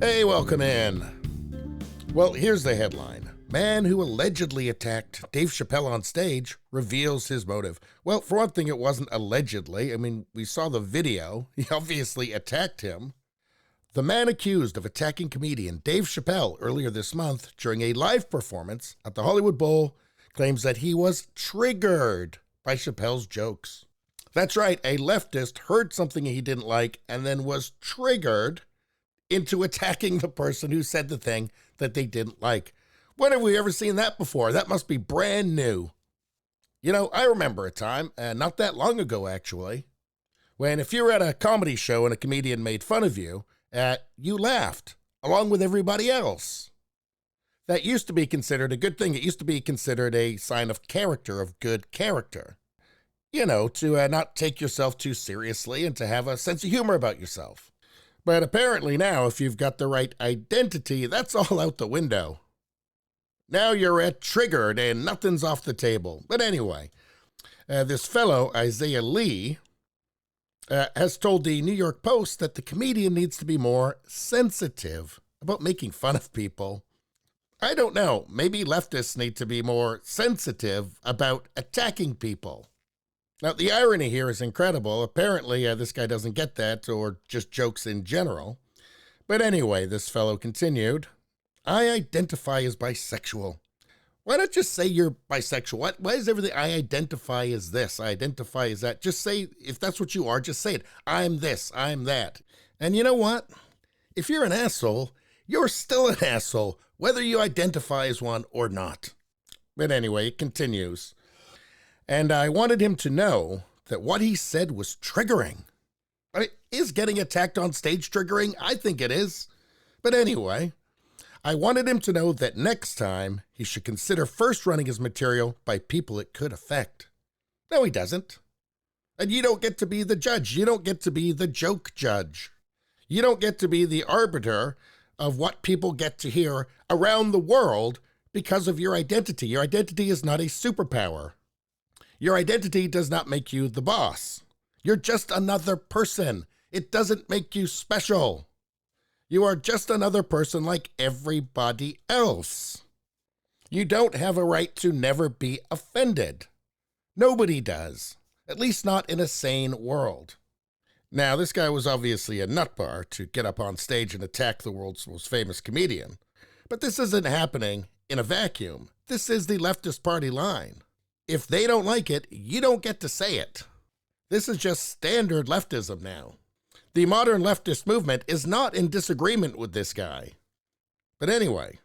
Hey, welcome in. Well, here's the headline. Man who allegedly attacked Dave Chappelle on stage reveals his motive. Well, for one thing, it wasn't allegedly. I mean, we saw the video. He obviously attacked him. The man accused of attacking comedian Dave Chappelle earlier this month during a live performance at the Hollywood Bowl claims that he was triggered by Chappelle's jokes. That's right, a leftist heard something he didn't like and then was triggered into attacking the person who said the thing that they didn't like. When have we ever seen that before? That must be brand new. You know, I remember a time, not that long ago actually, when if you were at a comedy show and a comedian made fun of you, you laughed along with everybody else. That used to be considered a good thing. It used to be considered a sign of character, of good character. You know, to not take yourself too seriously and to have a sense of humor about yourself. But apparently now, if you've got the right identity, that's all out the window. Now you're triggered and nothing's off the table. But anyway, this fellow, Isaiah Lee, has told the New York Post that the comedian needs to be more sensitive about making fun of people. I don't know, maybe leftists need to be more sensitive about attacking people. Now, the irony here is incredible. Apparently, this guy doesn't get that, or just jokes in general. But anyway, this fellow continued, I identify as bisexual. Why not just say you're bisexual? Why is everything I identify as this, I identify as that? Just say, if that's what you are, just say it. I'm this, I'm that. And you know what? If you're an asshole, you're still an asshole, whether you identify as one or not. But anyway, it continues. And I wanted him to know that what he said was triggering. I mean, is getting attacked on stage triggering? I think it is. But anyway, I wanted him to know that next time he should consider first running his material by people it could affect. No, he doesn't. And you don't get to be the judge. You don't get to be the joke judge. You don't get to be the arbiter of what people get to hear around the world because of your identity. Your identity is not a superpower. Your identity does not make you the boss. You're just another person. It doesn't make you special. You are just another person like everybody else. You don't have a right to never be offended. Nobody does, at least not in a sane world. Now, this guy was obviously a nutbar to get up on stage and attack the world's most famous comedian. But this isn't happening in a vacuum. This is the leftist party line. If they don't like it, you don't get to say it. This is just standard leftism now. The modern leftist movement is not in disagreement with this guy. But anyway,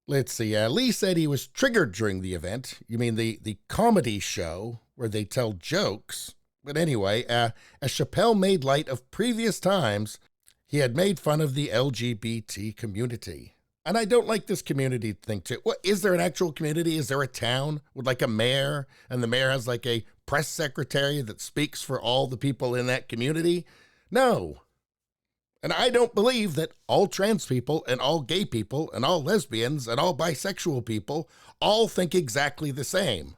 let's see. Lee said he was triggered during the event. You mean the comedy show where they tell jokes? But anyway, as Chappelle made light of previous times, he had made fun of the LGBT community. And I don't like this community thing too. What, is there an actual community? Is there a town with like a mayor, and the mayor has like a press secretary that speaks for all the people in that community? No. And I don't believe that all trans people and all gay people and all lesbians and all bisexual people all think exactly the same.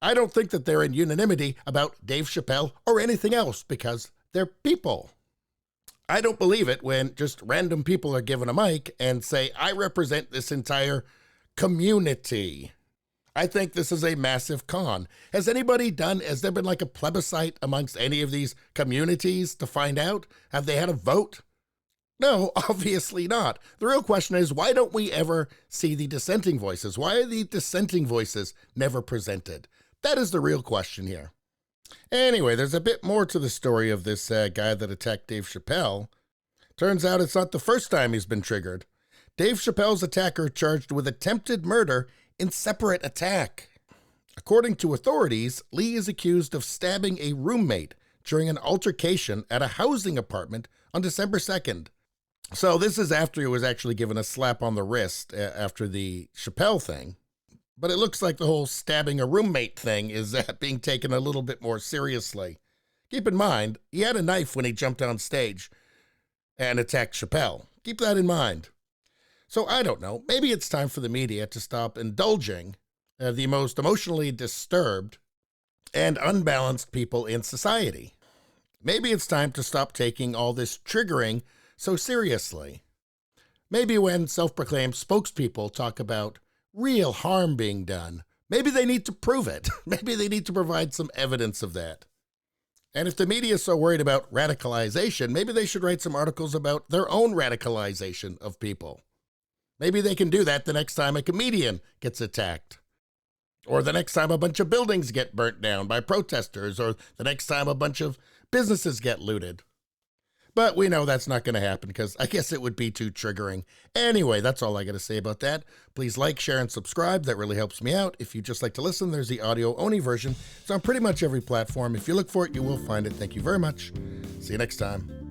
I don't think that they're in unanimity about Dave Chappelle or anything else because they're people. I don't believe it when just random people are given a mic and say, I represent this entire community. I think this is a massive con. Has there been like a plebiscite amongst any of these communities to find out? Have they had a vote? No, obviously not. The real question is, why don't we ever see the dissenting voices? Why are the dissenting voices never presented? That is the real question here. Anyway, there's a bit more to the story of this guy that attacked Dave Chappelle. Turns out it's not the first time he's been triggered. Dave Chappelle's attacker charged with attempted murder in separate attack. According to authorities, Lee is accused of stabbing a roommate during an altercation at a housing apartment on December 2nd. So this is after he was actually given a slap on the wrist after the Chappelle thing. But it looks like the whole stabbing a roommate thing is being taken a little bit more seriously. Keep in mind, he had a knife when he jumped on stage and attacked Chappelle. Keep that in mind. So I don't know, maybe it's time for the media to stop indulging the most emotionally disturbed and unbalanced people in society. Maybe it's time to stop taking all this triggering so seriously. Maybe when self-proclaimed spokespeople talk about real harm being done, maybe they need to prove it. Maybe they need to provide some evidence of that. And if the media is so worried about radicalization, maybe they should write some articles about their own radicalization of people. Maybe they can do that the next time a comedian gets attacked. Or the next time a bunch of buildings get burnt down by protesters, or the next time a bunch of businesses get looted. But we know that's not going to happen because I guess it would be too triggering. Anyway, that's all I got to say about that. Please like, share, and subscribe. That really helps me out. If you just like to listen, there's the audio-only version. It's on pretty much every platform. If you look for it, you will find it. Thank you very much. See you next time.